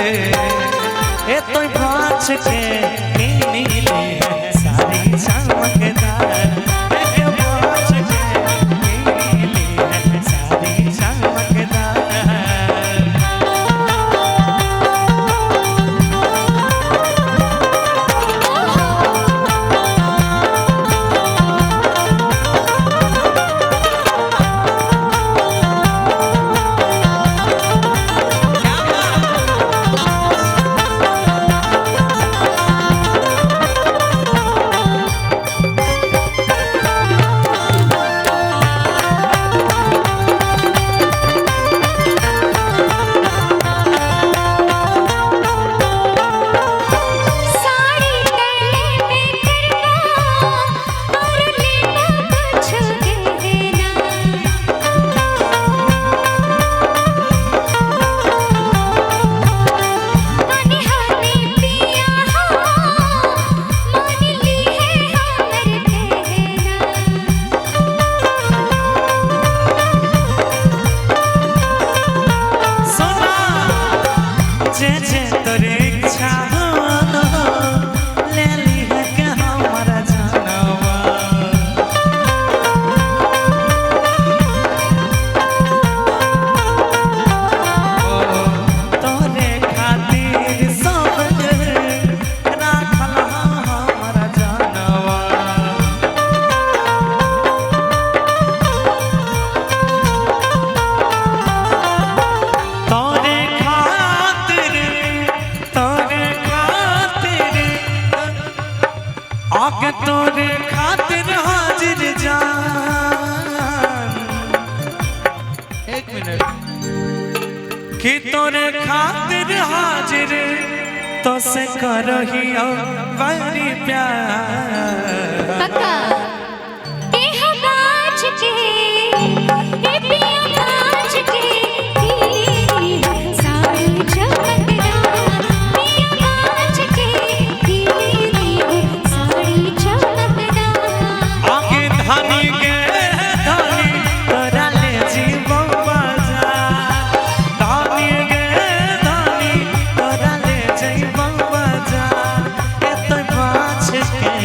ए तो बाँच के नीले साड़ी चमकदार बाँच के नीले साड़ी चमकदार। आगे तोरे खातिर हाजिर जान, एक मिनट कि तोरे खातिर हाजिर तो से करही बड़ी प्यार। पक्का ए बाँच के ए पिया बाँच के साड़ी चमकदार, पिया बाँच के साड़ी चमकदार। आगे धानी के धानी तोरा ले जीवो बाजार, धानी के धानी तोरा ले जीवो बाजार। ए तो बाँच के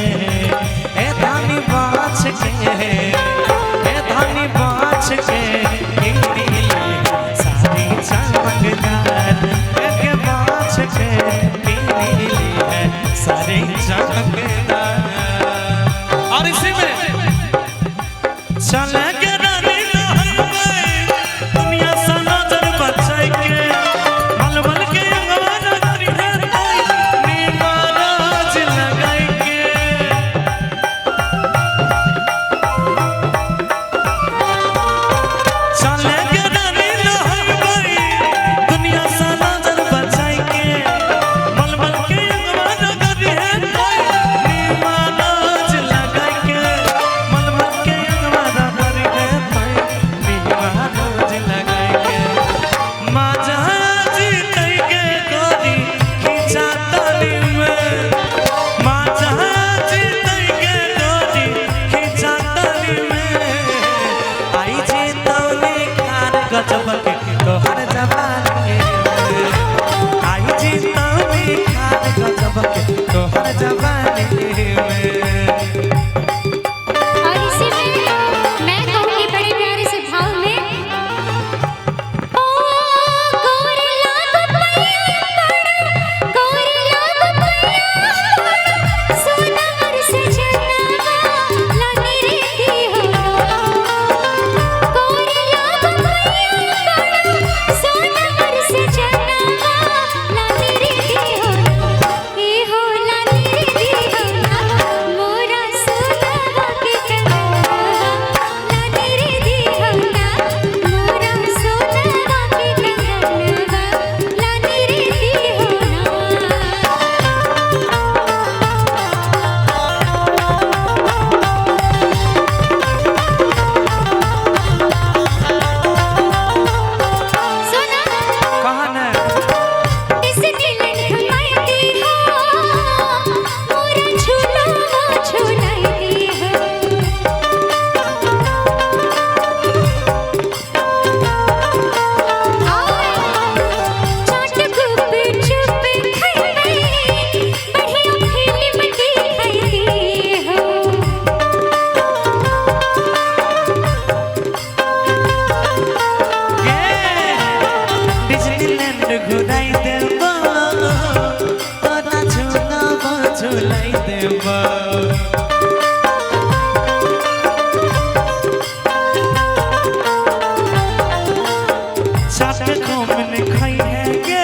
ए धानी घुराई देबो तोरा झुलावा झुलाई देबो चाट कौन खाई है गे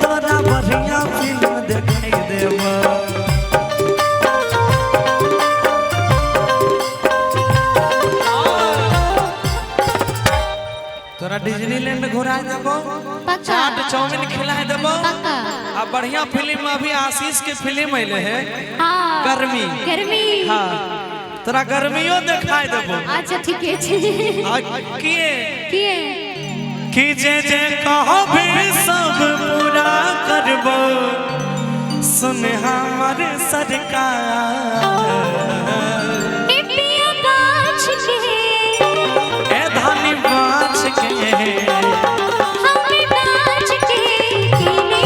तोरा बढ़िया फिल्म दिखाई देबो तोरा डिज्नीलैंड घुराई देबो चाट चाउमीन खिलाई देबो आ बढ़िया फिल्म अभी आशीष के फिल्म आइले है गर्मी गर्मी हाँ तोरा गर्मियों दिखाई देबो अच्छा ठीक है किए किए कि जे कहबे सब पूरा करबो सुन हमर सरकार ए पिया गाछ के ए धानी बाछ के हमें नाच के कीने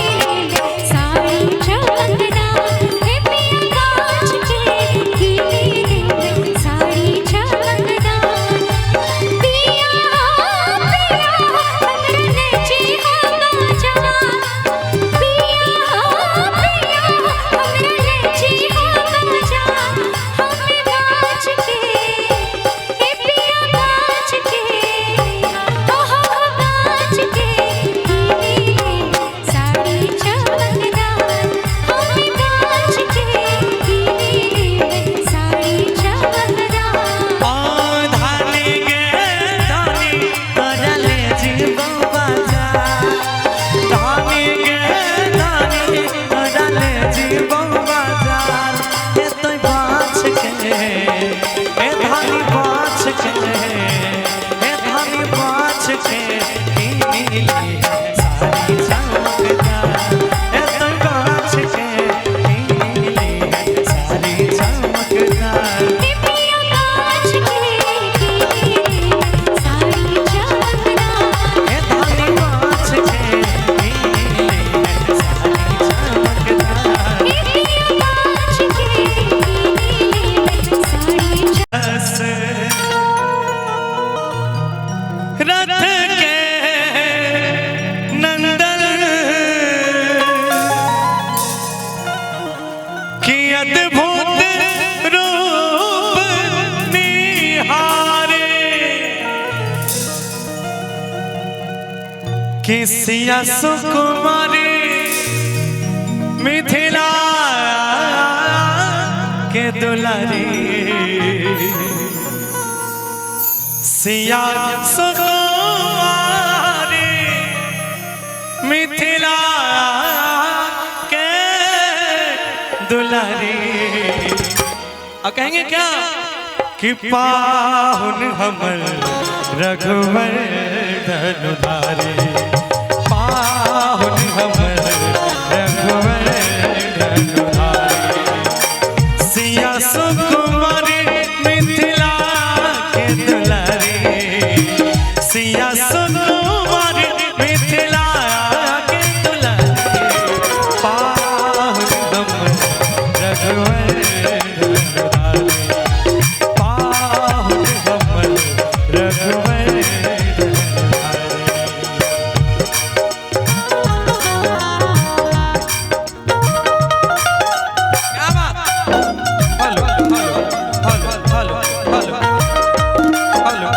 साड़ी चमकदार ए पिया गाछ के कीने साड़ी चमकदार पिया पिया हमरे जी हम जा पिया पिया हमरे जी हम जा हमें नाच के ए पिया गाछ के गाछ के कीने साड़ी चमकदार हमें गाछ के कीने साड़ी चमकदार ओ धानी गे धानी तोरा ले जीबो बाजार धानी गे धानी तोरा ले जीबो बाजार ए तोय बाछ के ए धानी बाछ के ए धानी बाछ के कीनी साड़ी चमकदार ए तोय बाछ के कीनी साड़ी चमकदार ए पिया गाछ के कीने साड़ी चमकदार ए धानी बाछ के कीनी साड़ी चमकदार ए पिया गाछ के कीने साड़ी रथ के नंदन की अद्भुत रूप निहारे कि सिया सुकुमारी मिथिला के दुलारी सिया सुकुमारी मिथिला के दुलारी और कहेंगे क्या कि पाहुन हमर रघुवर धनुधारी पाहुन हमर रघुवर धनुधारी सिया सुकुमारी मिथिला के दुलारी सिया सुकुमारी मिथिला के दुलारी पाहुन हमर रघुवर धनुधारी पाहुन हमर रघुवर क्या बात hello hello hello hello hello hello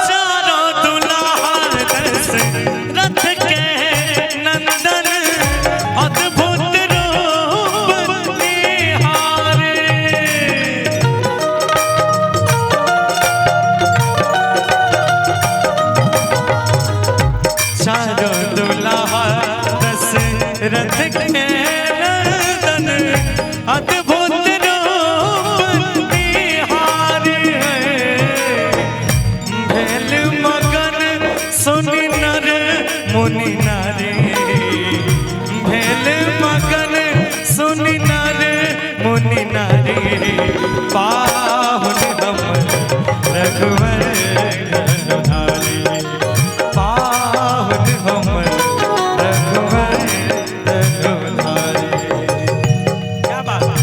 चारों दुल्हन दस रथ के नंदन अद्भुत रूप निहारे चारों दुल्हन दस रथ के नंदन अद्भुत रूप निहारे भेल मगन सुनि नर मुनि नारी हमर रघुवर रघुधारी। क्या बात है।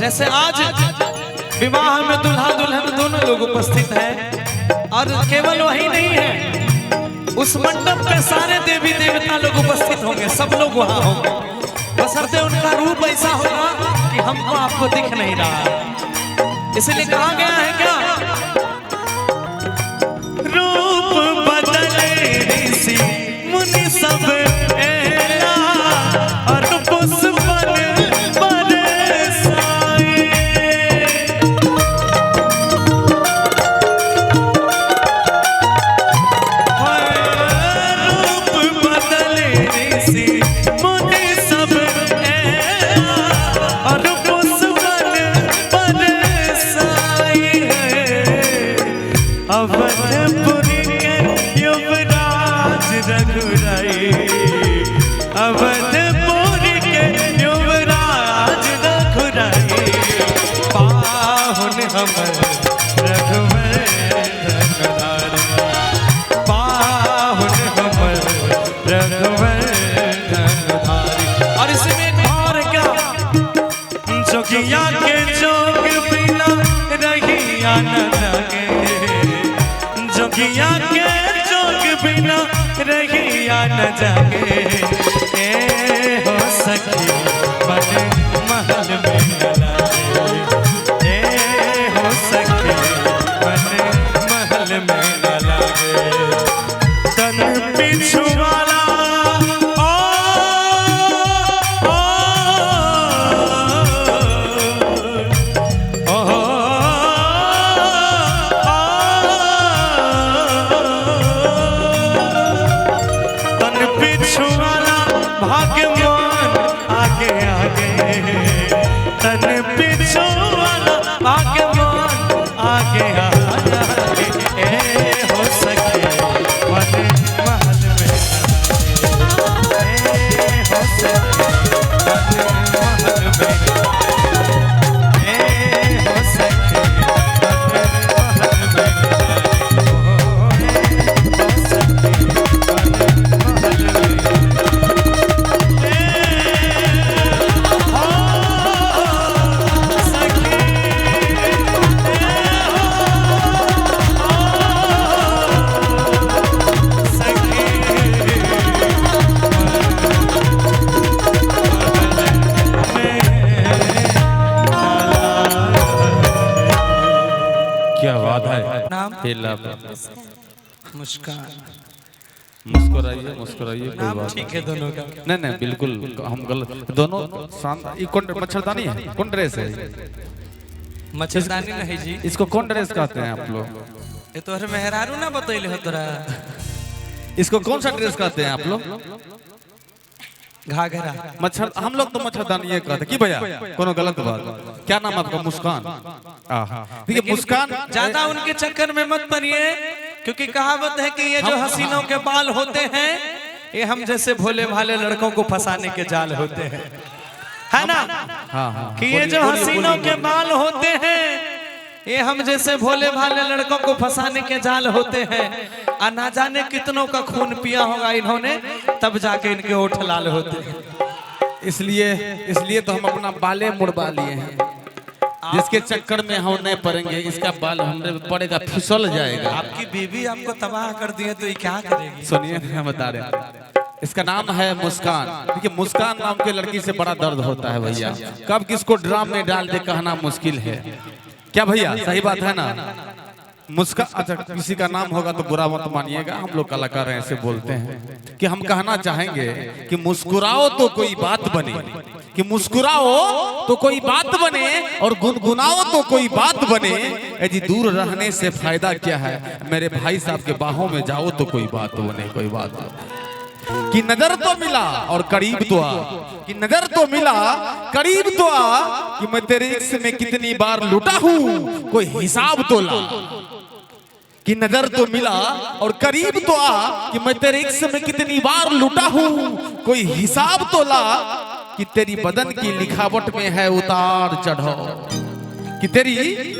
जैसे आज विवाह में दुल्हा दुल्हन दोनों लोग उपस्थित हैं और केवल वही नहीं है, उस मंडप पे सारे देवी देवता लोग उपस्थित होंगे, सब लोग वहां होंगे, बशर्ते उनका रूप ऐसा होगा कि हमको आपको दिख नहीं रहा। इसलिए कहा गया है क्या, रूप बदले ऋषि मुनि सब एला और पुष्पन अवधपुरी के युवराज रघुराई, अवधपुरी के युवराज रघुराई, पाहुन हमर रघुवर रघुधारी, पाहुन हमर रघुवर रघुधारी। और इसमें और क्या, जोगिया के जोग बिना रहिया न जागे, जोगिया के जोग बिना रहिया न जागे, ए हो सखी मन महल में न लागे, ए हो सखी मन महल में न लागे। तन पिछु वाला भाग्यवान आगे आगे, तन पिछु वाला भाग्यवान आगे आगे, ए हो सके मन महल में ए हो सके मन महल में, ए हो सके मन महल में, हो सके मन महल में। क्या बात है। नाम मुस्कान, मुस्कुराइए मुस्कुराइए, कोई नाम बात ठीक है दोनों का। नहीं नहीं बिल्कुल हम गलत, दोनों शानदार। ये कौन मच्छरदानी है, कौन ड्रेस है? मच्छरदानी नहीं जी, इसको कौन ड्रेस कहते हैं आप लोग? ये तो मेहरारू ना बतैले हो तोरा। इसको कौन सा ड्रेस कहते हैं आप लोग? घाघरा। मच्छर, हम लोग तो मच्छरदानी ये कहते हैं कि भैया कोनो गलत बात? क्या नाम आपका? मुस्कान। ठीक है, मुस्कान। ज्यादा उनके चक्कर में मत पड़िए, क्योंकि कहावत है कि ये जो हसीनों के बाल होते हैं, ये हम जैसे भोले भाले लड़कों को फंसाने के जाल होते हैं, है ना? हाँ हाँ, कि ये जो हसीनों के बाल होते हैं, ये हम जैसे भोले भाले लड़कों को फंसाने के जाल होते हैं, और ना जाने कितनों का खून पिया होगा इन्होंने, तब जाके इनके होठ लाल होते हैं। इसलिए तो हम अपना बाले मुड़वा लिए हैं, जिसके चक्कर में हम नहीं पड़ेंगे। इसका बाल हमने पड़ेगा, फिसल जाएगा। आपकी बीवी आपको तबाह कर दी है तो ये क्या करेगी? सुनिए, हम बता रहे हैं, इसका नाम है मुस्कान। देखिए, मुस्कान नाम के लड़की से बड़ा दर्द होता है भैया। कब किसको ड्राम में डाल दे कहना मुश्किल है। क्या भैया, सही बात है ना? मुस्कान, अच्छा किसी का नाम होगा तो बुरा मत मानिएगा, हम लोग कलाकार हैं ऐसे बोलते हैं कि हम कहना चाहेंगे कि मुस्कुराओ तो कोई बात बने, कि मुस्कुराओ तो कोई बात बने, और गुनगुनाओ तो कोई बात बने। जी दूर रहने से फायदा क्या है, मेरे भाई साहब के बाहों में जाओ तो कोई बात बने, कोई बात बने। कि नजर तो मिला और करीब तो आ, कि नजर तो मिला करीब तो आ, कि मैं तेरे इश्क में कितनी बार लुटा हूँ कोई हिसाब तो ला। कि नजर तो मिला और करीब तो आ, कि मैं तेरे इश्क में कितनी बार लुटा हूँ कोई हिसाब तो ला। कि तेरी बदन की लिखावट में है उतार चढ़ाओ, कि तेरी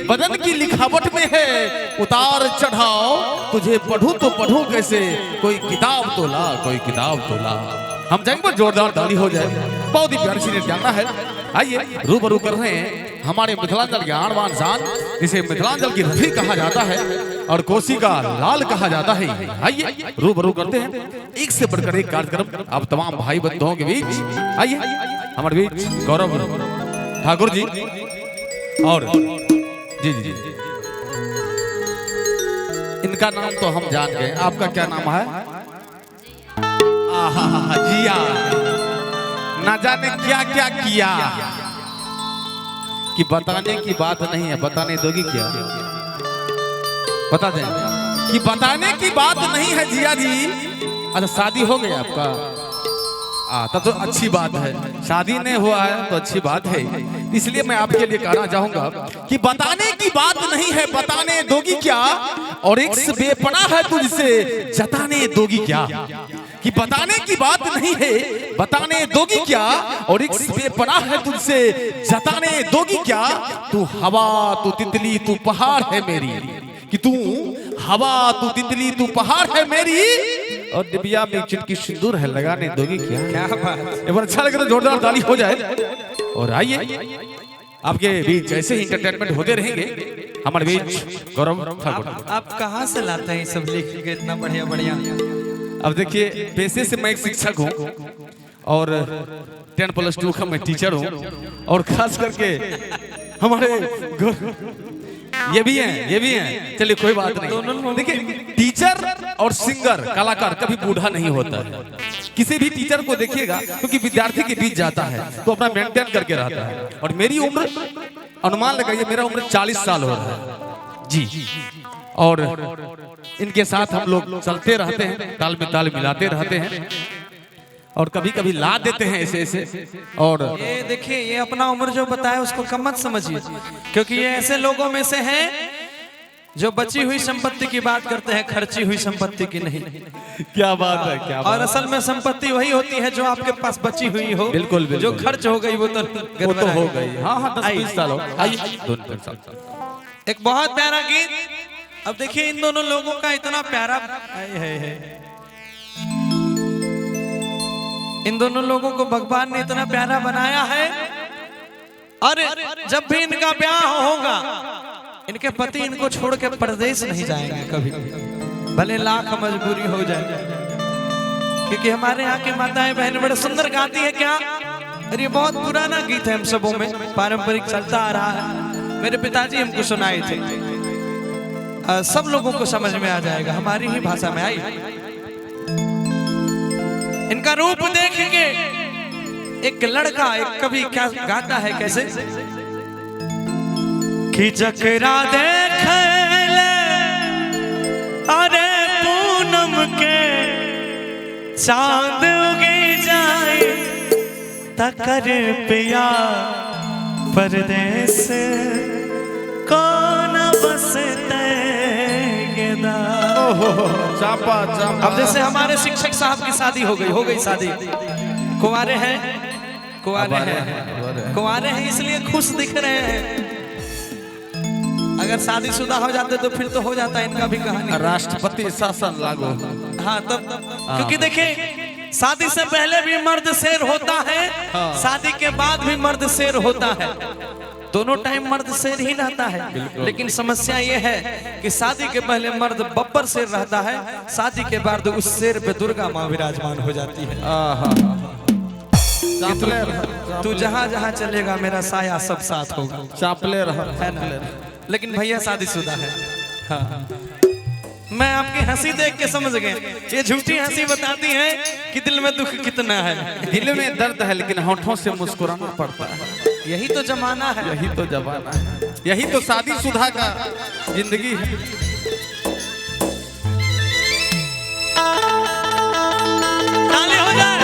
बदन की लिखावट में है उतार चढ़ाओ। तुझे पढ़ूं तो पढ़ूं कैसे, कोई किताब तो ला, कोई किताब तो ला। हम जाएंगे, जोरदार ताली हो जाए। बहुत ही प्यारी सी जानना है। आइए रूबरू कर रहे हैं हमारे मिथिलांचल के आन बान शान, जिसे मिथिलांचल की रफी कहा जाता है और कोसी का लाल कहा जाता है। आइए रूबरू करते हैं एक से बढ़कर एक कार्यक्रम आप तमाम भाई बंधुओं के बीच। आइए हमारे बीच गौरव ठाकुर जी और जी जी जी, इनका नाम तो हम जान गए। आपका क्या नाम है? जिया। ना जाने क्या क्या किया, कि बताने की बात नहीं है। बताने दोगी क्या? बता दें कि बताने की बात नहीं है जिया जी। अच्छा शादी हो गई आपका? तब तो अच्छी बात है। शादी नहीं हुआ है तो अच्छी बात है। इसलिए मैं आपके लिए कहना चाहूंगा कि बताने की बात नहीं है, बताने दोगी क्या? और एक बेपनाह है तुझसे, जताने दोगी क्या? कि बताने की बात नहीं है, बताने दोगी क्या? और एक बेपनाह है तुझसे, जताने दोगी क्या? तू हवा, तू तितली, तू पहाड़ है मेरी। कि तू हवा, तू तितली, तू पहाड़ है मेरी, और डिबिया में चिटकी सिंदूर है, लगाने दोगी क्या? क्या बात। एक बार अच्छा लगे तो जोरदार ताली हो जाए। और आइए आपके बीच ऐसे ही इंटरटेनमेंट होते रहेंगे। हमारे बीच गौरव ठाकुर। आप कहाँ से लाते हैं सब लिख के इतना बढ़िया बढ़िया? अब देखिए, पेशे से मैं एक शिक्षक हूँ और 10+2 का मैं टीचर हूँ, और खास करके हमारे ये भी हैं। चलिए कोई बात नहीं। देखिए, टीचर और सिंगर कलाकार कभी बूढ़ा नहीं होता है। किसी भी टीचर को देखिएगा, क्योंकि विद्यार्थी के बीच जाता है तो अपना मेंटेन करके रहता है। और मेरी उम्र, अनुमान लगाइए, मेरा उम्र 40 साल हो रहा है जी। और इनके साथ हम लोग चलते रहते हैं, ताल में ताल मिलाते रहते हैं, और कभी कभी ला देते हैं ऐसे ऐसे। और ये देखिए, ये अपना उम्र जो बताया उसको कम मत समझिए, क्योंकि ये ऐसे लोगों में से हैं जो बची हुई संपत्ति की बात करते हैं, खर्ची हुई संपत्ति की नहीं। क्या बात है, क्या बात। और असल में संपत्ति वही होती है जो आपके पास बची हुई हो। बिल्कुल, बिल्कुल। जो खर्च हो गई वो तो हो गई। हाँ 10-20 साल हो। आइए एक बहुत प्यारा गीत। अब देखिए, इन दोनों लोगों का इतना प्यारा है। इन दोनों लोगों को भगवान ने इतना प्यारा बनाया है, और जब भी इनका ब्याह होगा, इनके पति इनको छोड़ के परदेश नहीं जाएंगे कभी, भले लाख मजबूरी हो जाए। क्योंकि हमारे यहाँ की माताएं बहनें बड़े सुंदर गाती है। क्या? और ये बहुत पुराना गीत है, हम सबों में पारंपरिक चलता आ रहा है। मेरे पिताजी हमको सुनाए थे। सब लोगों को समझ में आ जाएगा, हमारी ही भाषा में। आई इनका रूप देख के एक लड़का, एक कवि क्या गाता है, कैसे? कि जकरा देख ले अरे पूनम के चांद उगे जाए, तकर पिया परदेस कौन बसते चापा चापा। अब जैसे हमारे शिक्षक साहब की शादी हो गई शादी, कुंवारे हैं, कुंवारे हैं, इसलिए खुश दिख रहे हैं। अगर शादीशुदा हो जाते तो फिर तो हो जाता इनका भी कहानी। राष्ट्रपति शासन लागू। हाँ तब क्योंकि देखिए शादी से पहले भी मर्द शेर होता है, शादी के बाद भी मर्द शेर होता है, दोनों टाइम मर्द शेर ही रहता है। लेकिन समस्या ये है कि शादी के पहले मर्द बब्बर शेर रहता है, शादी के बाद उस शेर पे दुर्गा माँ विराजमान हो जाती है। तू जहाँ जहाँ चलेगा मेरा साया सब साथ होगा, चापले रह है ना। लेकिन भैया शादीशुदा है। हाँ। मैं आपकी हंसी देख के समझ गए, ये झूठी हंसी बताती है कि दिल में दुख कितना है। दिल में दर्द है लेकिन होठों से मुस्कुराना पड़ता है। यही तो जमाना है, यही तो जमाना है, यही तो शादीशुदा का जिंदगी है। ताली हो जाए।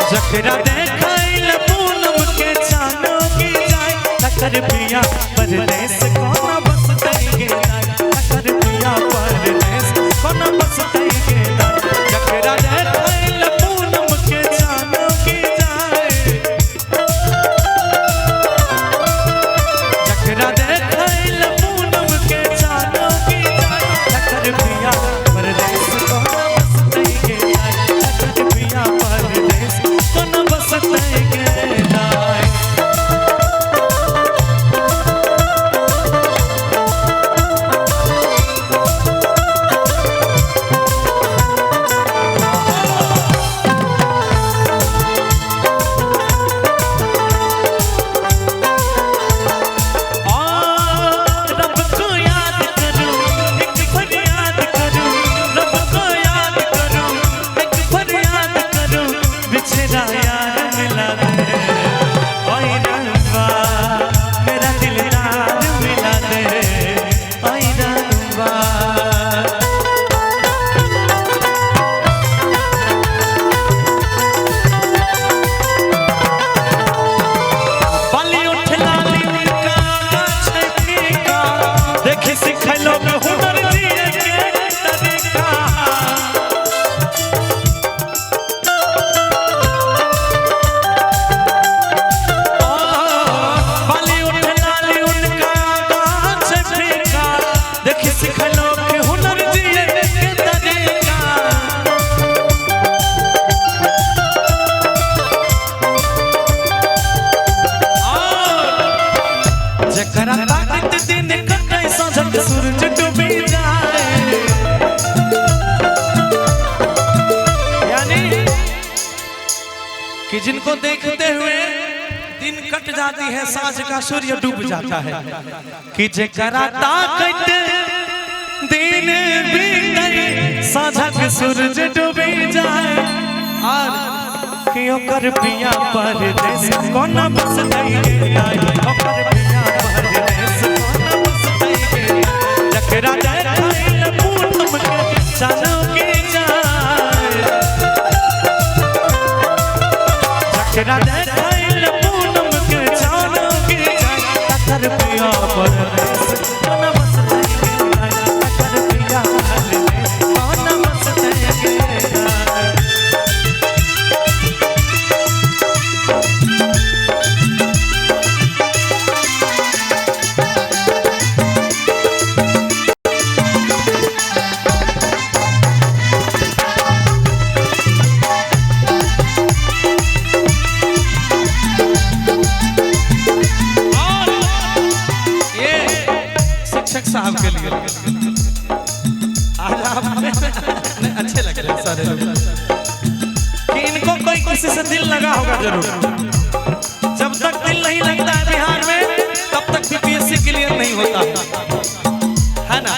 जकरा देखाइल पूनम के चानो की जाए, तकर पिया परदेस कोना बस तई जाए, तकर पिया परदेस कोना बस तई जाए। जकरा देखाइल पूनम के चानो की जाए, जकरा देखाइल पूनम के चानो की जाए, तकर पिया परदेस कोना बस तई जाए, तकर पिया परदेस कोना बस तई जाए। सूरज डूबी जाए, यानी कि जिनको देखते हुए दिन कट जाती है, साँझ का सूर्य डूब जाता है, कि जेकरा ताकत दिन बीते साँझ का सूरज डूबी जाए, और कि ओकर पिया परदेस कोना बस तई जाए, ओकर पिया परदेस कोना बस तई जाए। जकरा देखाइल पूनम के चानो की जाए, जकरा देखाइल पूनम के चानो की जाए, तकर पिया परदेस कोना बस तई जाए, तकर पिया परदेस कोना बस तई जाए। साहब के लिए आज आप अच्छे लग रहे हैं सारे लोग, कि इनको कोई किसी से दिल लगा होगा जरूर। जब तक दिल नहीं लगता है बिहार में, तब तक बीपीएससी क्लियर नहीं होता है ना।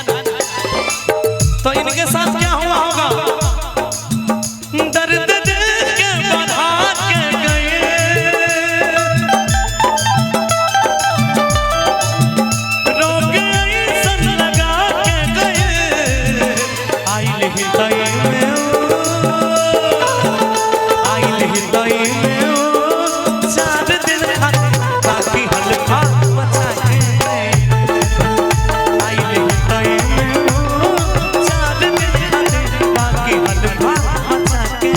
तो इनके साथ क्या हुआ होगा, दर्द दिल के बढ़ा के गए हितई में आइल हितई में चार दिन खातिर बाकी हल्का मचा के आइल हितई में चार दिन खातिर बाकी हल्का मचा के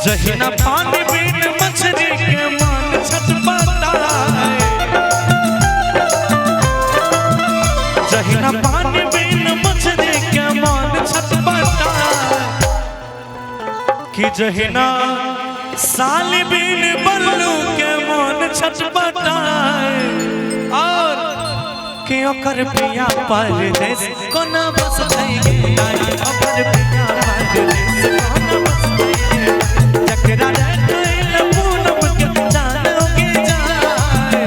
जहिना पानी बिन मछली के मन छटपटाए जहिना पानी बिन मछली के मन छटपटाए कि जहिना साली बिन बल्लू के मन छटपटाए और कि ओकर पिया परदेस कोना बस गई ओकर पिया परदेस कोना बस गई चकरा देखैल पूनम के जानोगे जाए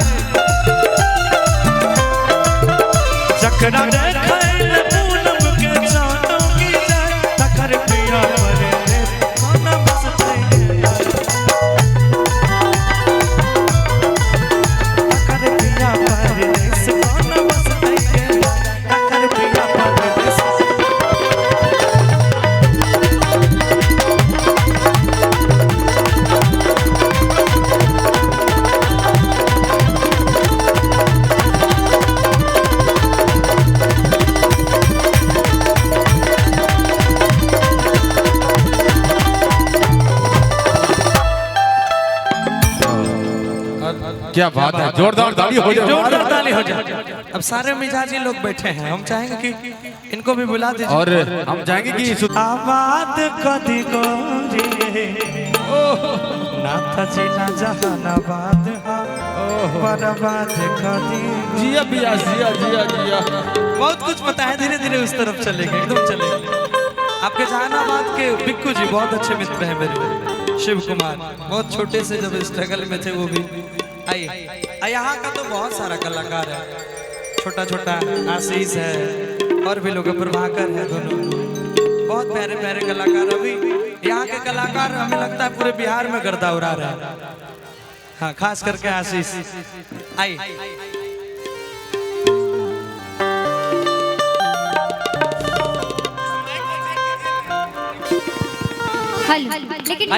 चकरा देखैल पूनम के जानोगे जाए तकर पिया परदेस कोना बस गई तकर पिया परदेस कोना बस गई तकर पिया परदेस क्या बात है, जोरदार ताली हो जाए, जोरदार ताली हो जाए। अब सारे मिजाजी लोग बैठे हैं, हम चाहेंगे कि इनको भी बुला दीजिए और हम चाहेंगे कि आबाद कदी गोरी नाथ जिला जहानाबाद बर्बाद कदी जिया बिया जिया जिया जिया बहुत कुछ पता है, धीरे धीरे उस तरफ चलेंगे, एकदम चलेंगे। आपके जहानाबाद के बिक्कू जी बहुत अच्छे मित्र हैं मेरे, शिव कुमार, बहुत छोटे से जब स्ट्रगल में थे वो भी आइए। यहाँ का तो बहुत सारा कलाकार है, छोटा छोटा आशीष है और भी लोग, प्रभाकर है, दोनों बहुत प्यारे प्यारे कलाकार। अभी यहाँ के कलाकार हमें लगता है पूरे बिहार में गर्दा उड़ा रहे हैं। हाँ, खास करके आशीष। आइए हेलो, लेकिन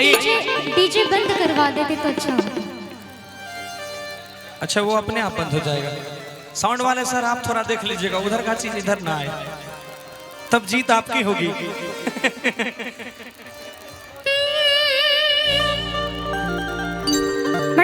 डीजे बंद करवा देते तो अच्छा होता। अच्छा, वो अपने आप बंद हो जाएगा। साउंड वाले सर आप थोड़ा देख लीजिएगा, उधर का चीज इधर ना आए, तब जीत आपकी होगी।